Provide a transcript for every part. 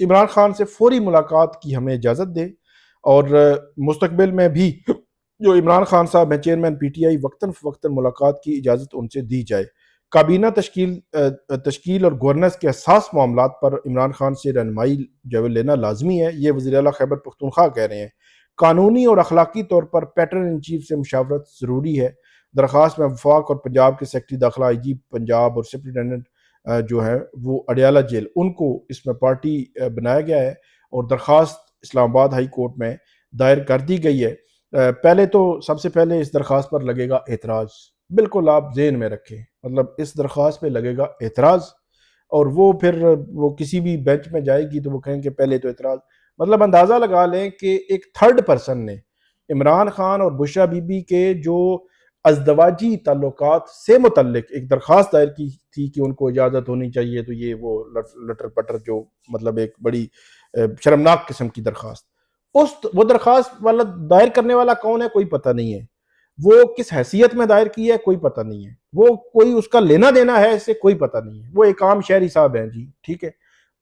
عمران خان سے فوری ملاقات کی ہمیں اجازت دے، اور مستقبل میں بھی جو عمران خان صاحب ہیں چیئرمین پی ٹی آئی، وقتاً فوقتاً ملاقات کی اجازت ان سے دی جائے۔ کابینہ تشکیل اور گورننس کے حساس معاملات پر عمران خان سے رہنمائی جو ہے لینا لازمی ہے، یہ وزیر اعلیٰ خیبر پختونخوا کہہ رہے ہیں۔ قانونی اور اخلاقی طور پر پیٹرن ان چیف سے مشاورت ضروری ہے۔ درخواست میں وفاق اور پنجاب کے سیکرٹری داخلہ آئی جی پنجاب اور سپرنٹینڈنٹ جو ہے وہ اڈیالہ جیل، ان کو اس میں پارٹی بنایا گیا ہے، اور درخواست اسلام آباد ہائی کورٹ میں دائر کر دی گئی ہے۔ پہلے تو سب سے پہلے اس درخواست پر لگے گا اعتراض، بالکل آپ ذہن میں رکھیں، مطلب اس درخواست پہ لگے گا اعتراض، اور وہ پھر وہ کسی بھی بینچ میں جائے گی تو وہ کہیں کہ پہلے تو اعتراض، مطلب اندازہ لگا لیں کہ ایک تھرڈ پرسن نے عمران خان اور بشرا بی بی کے جو ازدواجی تعلقات سے متعلق ایک درخواست دائر کی تھی کہ ان کو اجازت ہونی چاہیے، تو یہ وہ لٹر پٹر جو مطلب ایک بڑی شرمناک قسم کی درخواست، وہ درخواست والا دائر کرنے والا کون ہے کوئی پتہ نہیں ہے، وہ کس حیثیت میں دائر کی ہے کوئی پتہ نہیں ہے، وہ کوئی اس کا لینا دینا ہے اس سے کوئی پتہ نہیں ہے، وہ ایک عام شہری صاحب ہیں جی، ٹھیک ہے۔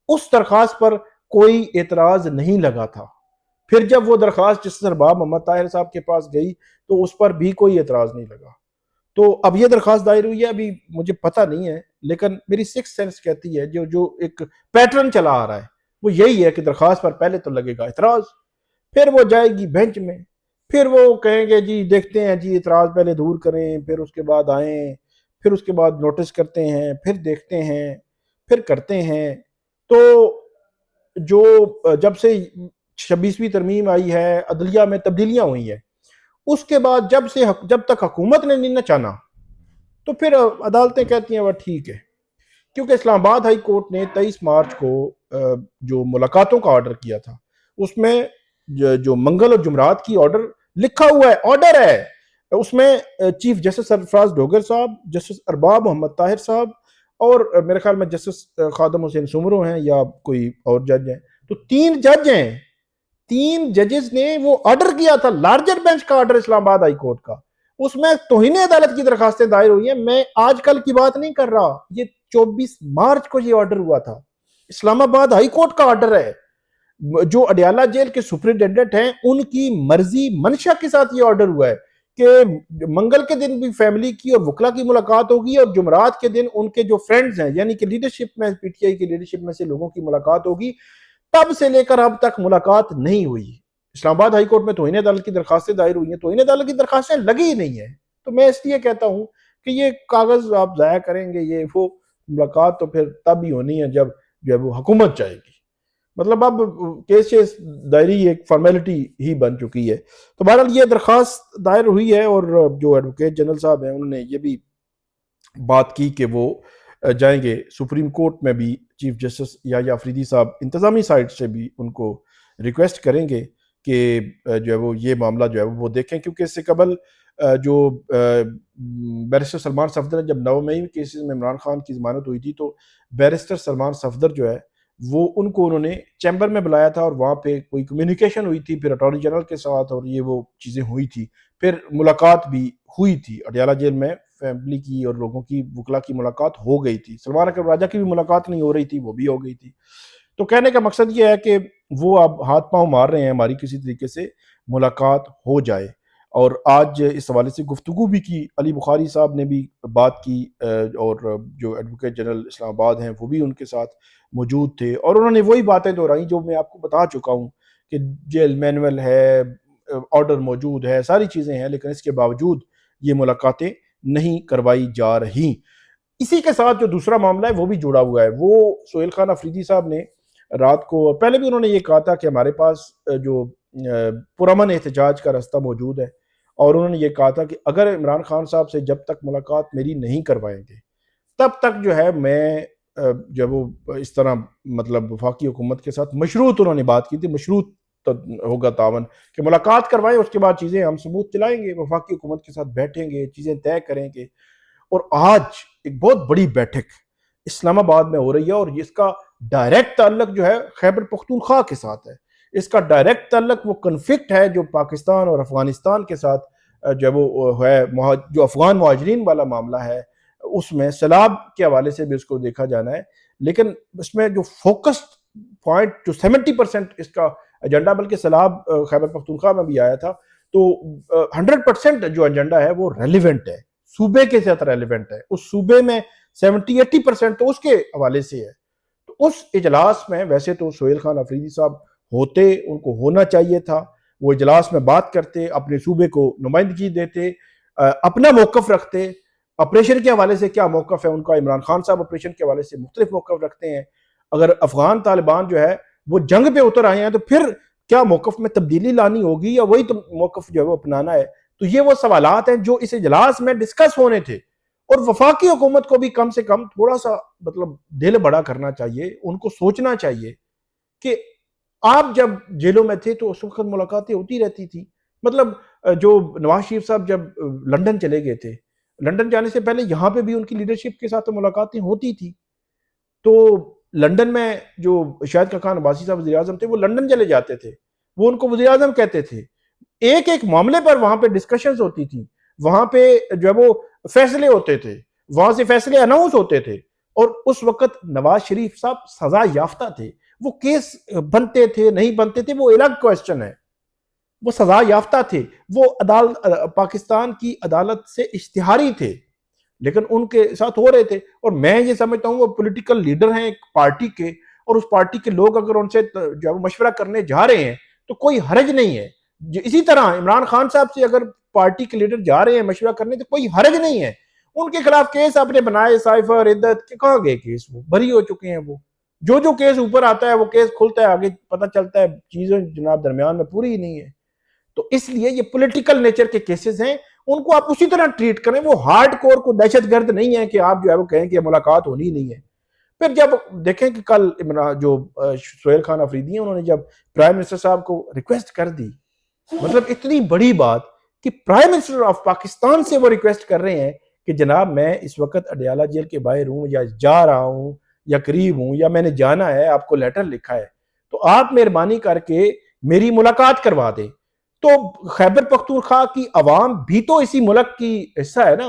اس درخواست پر کوئی اعتراض نہیں لگا تھا، پھر جب وہ درخواست جسٹس ارباب محمد طاہر صاحب کے پاس گئی تو اس پر بھی کوئی اعتراض نہیں لگا، تو اب یہ درخواست دائر ہوئی ہے، ابھی مجھے پتہ نہیں ہے، لیکن میری سکس سینس کہتی ہے جو ایک پیٹرن چلا آ رہا ہے وہ یہی ہے کہ درخواست پر پہلے تو لگے گا اعتراض، پھر وہ جائے گی بینچ میں، پھر وہ کہیں گے جی دیکھتے ہیں جی اعتراض پہلے دور کریں، پھر اس کے بعد آئیں، پھر اس کے بعد نوٹس کرتے ہیں، پھر دیکھتے ہیں، پھر کرتے ہیں۔ تو جو جب سے 26ویں ترمیم آئی ہے، عدلیہ میں تبدیلیاں ہوئی ہیں، اس کے بعد جب تک حکومت نے نہیں نہ چانا تو پھر عدالتیں کہتی ہیں وہ ٹھیک ہے، کیونکہ اسلام آباد ہائی کورٹ نے 23 مارچ کو جو ملاقاتوں کا آرڈر کیا تھا، اس میں جو منگل اور جمعرات کی آرڈر لکھا ہوا ہے، آرڈر ہے، اس میں چیف جسٹس سرفراز ڈوگر صاحب، جسٹس ارباب محمد طاہر صاحب، اور میرے خیال میں جسٹس خادم حسین سمرو ہیں یا کوئی اور جج ہیں، تو 3 جج ہیں، 3 ججز نے وہ آرڈر کیا تھا، لارجر بینچ کا آرڈر اسلام آباد ہائی کورٹ کا، اس میں توہین عدالت کی درخواستیں دائر ہوئی ہیں۔ میں آج کل کی بات نہیں کر رہا، یہ 24 مارچ کو یہ آرڈر ہوا تھا، اسلام آباد ہائی کورٹ کا آرڈر ہے، جو اڈیالہ جیل کے سپرنٹینڈنٹ ہیں ان کی مرضی منشا کے ساتھ یہ آرڈر ہوا ہے کہ منگل کے دن بھی فیملی کی اور وکلا کی ملاقات ہوگی، اور جمعرات کے دن ان کے جو فرینڈز ہیں یعنی کہ لیڈرشپ میں پی ٹی آئی کی لیڈرشپ میں سے لوگوں کی ملاقات ہوگی، تب سے لے کر اب تک ملاقات نہیں ہوئی۔ اسلام آباد ہائی کورٹ میں توہین عدالت کی درخواستیں دائر ہوئی ہیں، توہین عدالت کی درخواستیں لگی ہی نہیں ہیں، تو میں اس لیے کہتا ہوں کہ یہ کاغذ آپ ضائع کریں گے، یہ وہ ملاقات تو پھر تب ہی ہونی ہے جب جو ہے وہ حکومت چاہے گی، مطلب اب کیس دائری ایک فارمیلٹی ہی بن چکی ہے۔ تو بہرحال یہ درخواست دائر ہوئی ہے، اور جو ایڈوکیٹ جنرل صاحب ہیں انہوں نے یہ بھی بات کی کہ وہ جائیں گے سپریم کورٹ میں بھی، چیف جسٹس یحییٰ آفریدی صاحب انتظامی سائٹ سے بھی ان کو ریکویسٹ کریں گے کہ جو ہے وہ یہ معاملہ جو ہے وہ دیکھیں، کیونکہ اس سے قبل جو بیرسٹر سلمان صفدر نے جب 9 مئی کیسز میں عمران خان کی ضمانت ہوئی تھی تو بیرسٹر سلمان صفدر جو ہے وہ انہوں نے چیمبر میں بلایا تھا، اور وہاں پہ کوئی کمیونیکیشن ہوئی تھی پھر اٹارنی جنرل کے ساتھ، اور یہ وہ چیزیں ہوئی تھی، پھر ملاقات بھی ہوئی تھی اڈیالہ جیل میں، فیملی کی اور لوگوں کی وکلا کی ملاقات ہو گئی تھی، سلمان اکرم راجہ کی بھی ملاقات نہیں ہو رہی تھی، وہ بھی ہو گئی تھی۔ تو کہنے کا مقصد یہ ہے کہ وہ اب ہاتھ پاؤں مار رہے ہیں ہماری کسی طریقے سے ملاقات ہو جائے، اور آج اس حوالے سے گفتگو بھی کی، علی بخاری صاحب نے بھی بات کی، اور جو ایڈوکیٹ جنرل اسلام آباد ہیں وہ بھی ان کے ساتھ موجود تھے، اور انہوں نے وہی باتیں دہرائیں جو میں آپ کو بتا چکا ہوں کہ جیل مینول ہے، آرڈر موجود ہے، ساری چیزیں ہیں، لیکن اس کے باوجود یہ ملاقاتیں نہیں کروائی جا رہی۔ اسی کے ساتھ جو دوسرا معاملہ ہے وہ بھی جڑا ہوا ہے، وہ سہیل خان افریدی صاحب نے رات کو، پہلے بھی انہوں نے یہ کہا تھا کہ ہمارے پاس جو پرامن احتجاج کا راستہ موجود ہے، اور انہوں نے یہ کہا تھا کہ اگر عمران خان صاحب سے جب تک ملاقات میری نہیں کروائیں گے تب تک جو ہے میں جب وہ اس طرح مطلب وفاقی حکومت کے ساتھ مشروط، انہوں نے بات کی تھی مشروط ہوگا تعاون، کہ ملاقات کروائیں اس کے بعد چیزیں ہم ثبوت چلائیں گے، وفاقی حکومت کے ساتھ بیٹھیں گے، چیزیں طے کریں گے۔ اور آج ایک بہت بڑی بیٹھک اسلام آباد میں ہو رہی ہے، اور اس کا ڈائریکٹ تعلق جو ہے خیبر پختونخوا کے ساتھ ہے، اس کا ڈائریکٹ تعلق وہ کنفلکٹ ہے جو پاکستان اور افغانستان کے ساتھ جو وہ ہے، جو افغان مہاجرین والا معاملہ ہے، اس میں سیلاب کے حوالے سے بھی اس کو دیکھا جانا ہے، لیکن اس میں جو فوکس پوائنٹ جو 70% اس کا ایجنڈا، بلکہ سیلاب خیبر پختونخوا میں بھی آیا تھا، تو 100% جو ایجنڈا ہے وہ ریلیونٹ ہے، صوبے کے ساتھ ریلیونٹ ہے، اس صوبے میں 70-80% تو اس کے حوالے سے ہے۔ تو اس اجلاس میں ویسے تو سہیل خان افریدی صاحب ہوتے، ان کو ہونا چاہیے تھا، وہ اجلاس میں بات کرتے، اپنے صوبے کو نمائندگی دیتے، اپنا موقف رکھتے، آپریشن کے حوالے سے کیا موقف ہے ان کا۔ عمران خان صاحب آپریشن کے حوالے سے مختلف موقف رکھتے ہیں، اگر افغان طالبان جو ہے وہ جنگ پہ اتر آئے ہیں تو پھر کیا موقف میں تبدیلی لانی ہوگی، یا وہی موقف جو ہے وہ اپنانا ہے۔ تو یہ وہ سوالات ہیں جو اس اجلاس میں ڈسکس ہونے تھے، اور وفاقی حکومت کو بھی کم سے کم تھوڑا سا مطلب دل بڑا کرنا چاہیے، ان کو سوچنا چاہیے کہ آپ جب جیلوں میں تھے تو اس وقت ملاقاتیں ہوتی رہتی تھی۔ مطلب جو نواز شریف صاحب جب لندن چلے گئے تھے، لندن جانے سے پہلے یہاں پہ بھی ان کی لیڈرشپ کے ساتھ ملاقاتیں ہوتی تھی، تو لندن میں جو شاہد خاقان عباسی صاحب وزیر اعظم تھے وہ لندن چلے جاتے تھے، وہ ان کو وزیر اعظم کہتے تھے، ایک ایک معاملے پر وہاں پہ ڈسکشنز ہوتی تھی، وہاں پہ جو ہے وہ فیصلے ہوتے تھے، وہاں سے فیصلے اناؤنس ہوتے تھے، اور اس وقت نواز شریف صاحب سزا یافتہ تھے، وہ کیس بنتے تھے نہیں بنتے تھے وہ الگ کویسچن ہے، وہ سزا یافتہ تھے، وہ پاکستان کی عدالت سے اشتہاری تھے، لیکن ان کے ساتھ ہو رہے تھے۔ اور میں یہ سمجھتا ہوں وہ پولیٹیکل لیڈر ہیں ایک پارٹی کے، اور اس پارٹی کے لوگ اگر ان سے جو ہے مشورہ کرنے جا رہے ہیں تو کوئی حرج نہیں ہے۔ اسی طرح عمران خان صاحب سے اگر پارٹی کے لیڈر جا رہے ہیں مشورہ کرنے تو کوئی حرج نہیں ہے۔ ان کے خلاف کیس آپ نے بنائے، سائفر عدت کے، کہاں گئے کیس؟ وہ بری ہو چکے ہیں، وہ جو کیس اوپر آتا ہے وہ کیس کھلتا ہے، آگے پتہ چلتا ہے چیزیں جناب درمیان میں پوری ہی نہیں ہے۔ تو اس لیے یہ پولیٹیکل نیچر کے کیسز ہیں، ان کو آپ اسی طرح ٹریٹ کریں، وہ ہارڈ کور کو دہشت گرد نہیں ہے کہ آپ جو ہے وہ کہیں کہ ملاقات ہونی نہیں ہے۔ پھر جب دیکھیں کہ کل جو سہیل خان افریدی ہیں انہوں نے جب پرائم منسٹر صاحب کو ریکویسٹ کر دی، مطلب اتنی بڑی بات کہ پرائم منسٹر آف پاکستان سے وہ ریکویسٹ کر رہے ہیں کہ جناب میں اس وقت اڈیالہ جیل کے باہر ہوں، یا جا رہا ہوں، یا قریب ہوں، یا میں نے جانا ہے، آپ کو لیٹر لکھا ہے، تو آپ مہربانی کر کے میری ملاقات کروا دیں۔ تو خیبر پختونخوا کی عوام بھی تو اسی ملک کی حصہ ہے نا،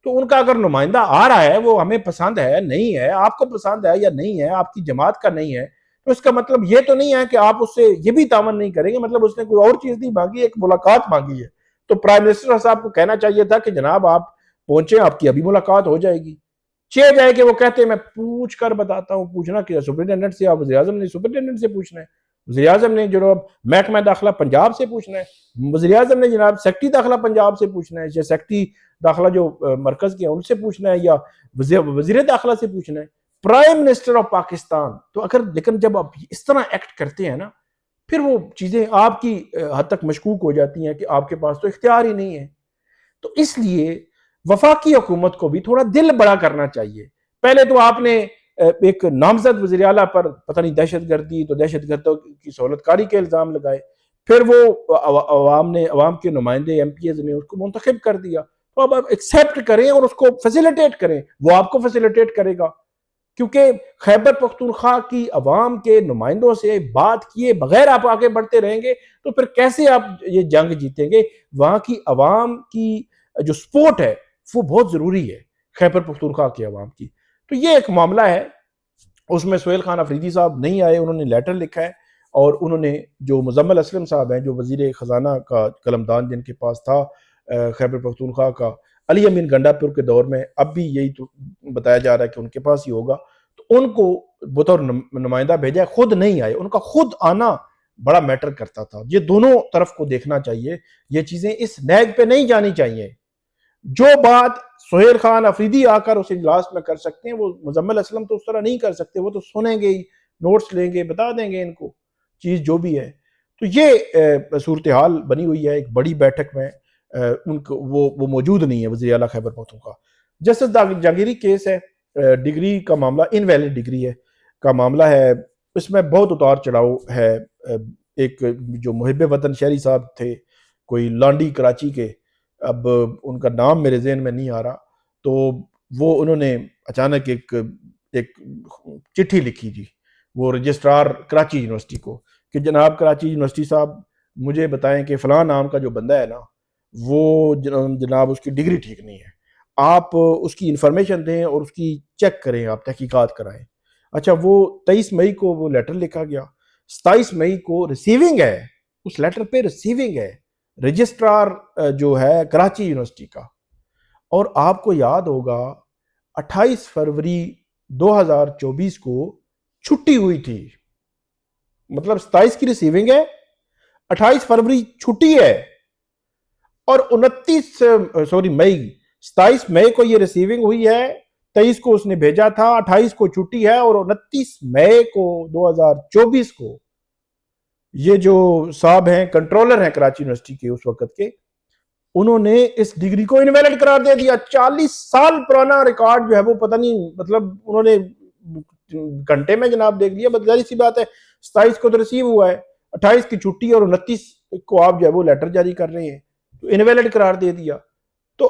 تو ان کا اگر نمائندہ آ رہا ہے، وہ ہمیں پسند ہے نہیں ہے، آپ کو پسند ہے یا نہیں ہے، آپ کی جماعت کا نہیں ہے، تو اس کا مطلب یہ تو نہیں ہے کہ آپ اس سے یہ بھی تعاون نہیں کریں گے، مطلب اس نے کوئی اور چیز نہیں مانگی، ایک ملاقات مانگی ہے۔ تو پرائم منسٹر صاحب کو کہنا چاہیے تھا کہ جناب آپ پہنچیں، آپ کی ابھی ملاقات ہو جائے گی۔ جائے کہ وہ کہتے ہیں میں پوچھ کر بتاتا ہوں، پوچھنا کیا سپرنٹینڈنٹ سے، آپ وزیر اعظم نے سپرنٹینڈنٹ سے پوچھنا ہے، وزیر اعظم نے جناب محکمہ داخلہ پنجاب سے پوچھنا ہے، وزیر اعظم نے جناب سیکٹری داخلہ پنجاب سے پوچھنا ہے، یا سیکٹری داخلہ جو مرکز کے ان سے پوچھنا ہے، یا وزیر داخلہ سے پوچھنا ہے، پرائم منسٹر آف پاکستان۔ تو اگر لیکن جب آپ اس طرح ایکٹ کرتے ہیں نا، پھر وہ چیزیں آپ کی حد تک مشکوک ہو جاتی ہیں کہ آپ کے پاس تو اختیار ہی نہیں ہے۔ تو اس لیے وفاقی حکومت کو بھی تھوڑا دل بڑا کرنا چاہیے۔ پہلے تو آپ نے ایک نامزد وزیر اعلیٰ پر پتہ نہیں دہشت گردی تو دہشت گردوں کی سہولت کاری کے الزام لگائے، پھر وہ عوام کے نمائندے ایم پی ایز نے اس کو منتخب کر دیا، تو اب آپ ایکسیپٹ کریں اور اس کو فیسیلیٹیٹ کریں، وہ آپ کو فیسیلیٹیٹ کرے گا، کیونکہ خیبر پختونخوا کی عوام کے نمائندوں سے بات کیے بغیر آپ آگے بڑھتے رہیں گے تو پھر کیسے آپ یہ جنگ جیتیں گے؟ وہاں کی عوام کی جو سپورٹ ہے وہ بہت ضروری ہے، خیبر پختونخوا کی عوام کی۔ تو یہ ایک معاملہ ہے، اس میں سہیل خان افریدی صاحب نہیں آئے، انہوں نے لیٹر لکھا ہے، اور انہوں نے جو مزمل اسلم صاحب ہیں جو وزیر خزانہ کا قلمدان جن کے پاس تھا خیبر پختونخوا کا، علی امین گنڈا پور کے دور میں، اب بھی یہی تو بتایا جا رہا ہے کہ ان کے پاس ہی ہوگا، تو ان کو بطور نمائندہ بھیجا ہے، خود نہیں آئے، ان کا خود آنا بڑا میٹر کرتا تھا۔ یہ دونوں طرف کو دیکھنا چاہیے، یہ چیزیں اس نیگ پہ نہیں جانی چاہیے۔ جو بات سہیل خان افریدی آ کر اس اجلاس میں کر سکتے ہیں وہ مزمل اسلم تو اس طرح نہیں کر سکتے، وہ تو سنیں گے ہی، نوٹس لیں گے، بتا دیں گے ان کو چیز جو بھی ہے۔ تو یہ صورتحال بنی ہوئی ہے، ایک بڑی بیٹھک میں ان کو وہ موجود نہیں ہے وزیر اعلیٰ خیبر پختونخوا۔ جسٹس جہانگیری کیس ہے، ڈگری کا معاملہ، انویلڈ ڈگری ہے کا معاملہ ہے، اس میں بہت اتار چڑھاؤ ہے۔ ایک جو محب وطن شہری صاحب تھے، کوئی لانڈی کراچی کے، اب ان کا نام میرے ذہن میں نہیں آ رہا، تو وہ انہوں نے اچانک ایک چٹھی لکھی جی، وہ رجسٹرار کراچی یونیورسٹی کو، کہ جناب کراچی یونیورسٹی صاحب مجھے بتائیں کہ فلاں نام کا جو بندہ ہے نا، وہ جناب اس کی ڈگری ٹھیک نہیں ہے، آپ اس کی انفارمیشن دیں اور اس کی چیک کریں، آپ تحقیقات کرائیں۔ اچھا وہ 23 مئی کو وہ لیٹر لکھا گیا، 27 مئی کو ریسیونگ ہے، اس لیٹر پہ ریسیونگ ہے رجسٹرار جو ہے کراچی یونیورسٹی کا. اور آپ کو یاد ہوگا 28 فروری 2024 کو چھٹی ہوئی تھی، مطلب 27 کی ریسیونگ ہے، 28 فروری چھٹی ہے، اور 29 27 مئی کو یہ ریسیونگ ہوئی ہے، 23 کو اس نے بھیجا تھا، 28 کو چھٹی ہے، اور 29 مئی کو 2024 کو یہ جو صاحب ہیں کنٹرولر ہیں کراچی یونیورسٹی کے اس وقت کے، انہوں نے اس ڈگری کو انویلڈ قرار دے دیا. 40 سال پرانا ریکارڈ جو ہے وہ پتہ نہیں، مطلب انہوں نے گھنٹے میں جناب دیکھ لیا. بس ظاہر سی بات ہے 27 کو تو ریسیو ہوا ہے، 28 کی چھٹی اور 29 کو آپ جو ہے وہ لیٹر جاری کر رہے ہیں، تو انویلڈ قرار دے دیا. تو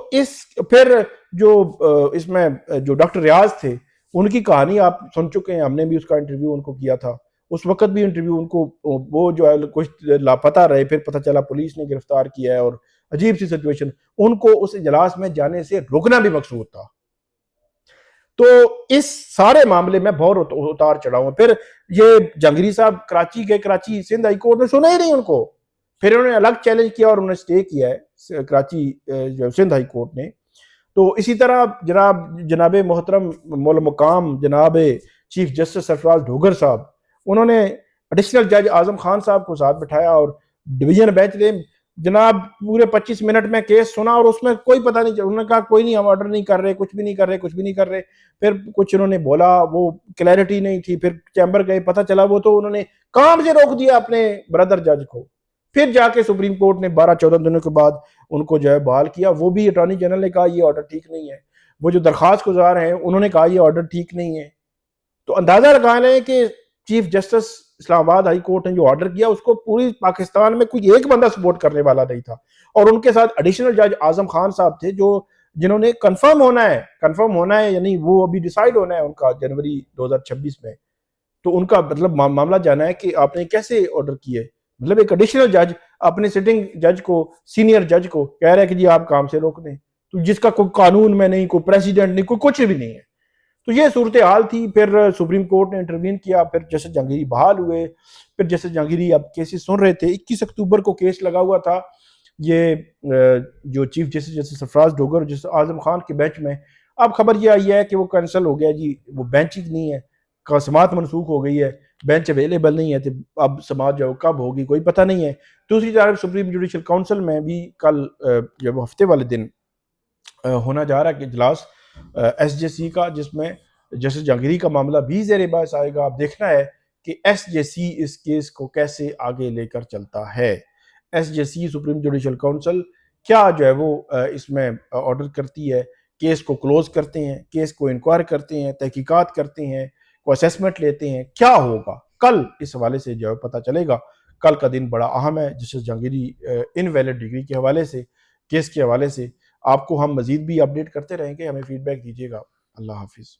پھر جو اس میں جو ڈاکٹر ریاض تھے ان کی کہانی آپ سن چکے ہیں، ہم نے بھی اس کا انٹرویو ان کو کیا تھا. اس وقت بھی انٹرویو ان کو وہ جو ہے کچھ لاپتہ رہے، پھر پتہ چلا پولیس نے گرفتار کیا ہے، اور عجیب سی سچویشن. ان کو اس اجلاس میں جانے سے روکنا بھی مقصود تھا. تو اس سارے معاملے میں بہت اتار چڑھاؤ. پھر یہ جہانگیری صاحب کراچی گئے، کراچی سندھ ہائی کورٹ نے سنا ہی نہیں ان کو، پھر انہوں نے الگ چیلنج کیا اور انہوں نے سٹے کیا ہے کراچی سندھ ہائی کورٹ نے. تو اسی طرح جناب محترم مول مقام جناب چیف جسٹس سرفراز ڈھوگر صاحب، انہوں نے ایڈیشنل جج اعظم خان صاحب کو ساتھ بٹھایا اور ڈویژن بینچ نے جناب پورے 25 منٹ میں کیس سنا، اور اس میں کوئی پتہ نہیں، انہوں نے کہا کوئی نہیں، ہم آرڈر نہیں کر رہے، کچھ بھی نہیں کر رہے، کچھ بھی نہیں کر رہے. پھر کچھ انہوں نے بولا، وہ کلیئرٹی نہیں تھی، پھر چیمبر گئے، پتہ چلا وہ تو انہوں نے کام سے روک دیا اپنے بردر جج کو. پھر جا کے سپریم کورٹ نے 12-14 دنوں کے بعد ان کو جو ہے بحال کیا. وہ بھی اٹارنی جنرل نے کہا یہ آرڈر ٹھیک نہیں ہے، وہ جو درخواست گزار ہیں انہوں نے کہا یہ آرڈر ٹھیک نہیں ہے. تو اندازہ لگا لیں کہ چیف جسٹس اسلام آباد ہائی کورٹ نے جو آرڈر کیا اس کو پوری پاکستان میں کوئی ایک بندہ سپورٹ کرنے والا نہیں تھا. اور ان کے ساتھ ایڈیشنل جج اعظم خان صاحب تھے جنہوں نے کنفرم ہونا ہے، یعنی وہ ابھی ڈیسائیڈ ہونا ہے ان کا جنوری 2026 میں. تو ان کا مطلب معاملہ جانا ہے کہ آپ نے کیسے آرڈر کیے. مطلب ایک ایڈیشنل جج اپنے سٹنگ جج کو، سینئر جج کو کہہ رہا ہے کہ جی آپ کام سے روک دیں، تو جس کا کوئی قانون میں نہیں، کوئی پریسیڈنٹ نہیں، کوئی کچھ بھی نہیں ہے. تو یہ صورتحال تھی. پھر سپریم کورٹ نے انٹروین کیا، پھر جسٹس جہانگیری بحال ہوئے. پھر جسٹس جہانگیری اب کیسز سن رہے تھے. 21 اکتوبر کو کیس لگا ہوا تھا یہ جو چیف جسٹس جسٹس سرفراز ڈوگر اور جسٹس اعظم خان کے بینچ میں. اب خبر یہ آئی ہے کہ وہ کینسل ہو گیا جی، وہ بینچ ہی نہیں ہے، سماعت منسوخ ہو گئی ہے، بینچ اویلیبل نہیں ہے. تو اب سماعت جو کب ہوگی کوئی پتہ نہیں ہے. دوسری طرف سپریم جوڈیشل کونسل میں بھی کل جب ہفتے والے دن ہونا جا رہا ہے کہ اجلاس ایس جے سی کا، جس میں جسٹس جہانگیری کا معاملہ بھی زیر بحث آئے گا. اب دیکھنا ہے کہ ایس جے سی اس کیس کو کیسے آگے لے کر چلتا ہے. ایس جے سی سپریم جوڈیشل کونسل کیا جو ہے وہ اس میں آرڈر کرتی ہے، کیس کو کلوز کرتے ہیں، کیس کو انکوائر کرتے ہیں، تحقیقات کرتے ہیں، کوئی اسیسمنٹ لیتے ہیں، کیا ہوگا کل اس حوالے سے جو ہے پتہ چلے گا. کل کا دن بڑا اہم ہے جسٹس جہانگیری انویلڈ ڈگری کے حوالے سے، کیس کے حوالے سے. آپ کو ہم مزید بھی اپڈیٹ کرتے رہیں گے، ہمیں فیڈ بیک دیجیے گا. اللہ حافظ.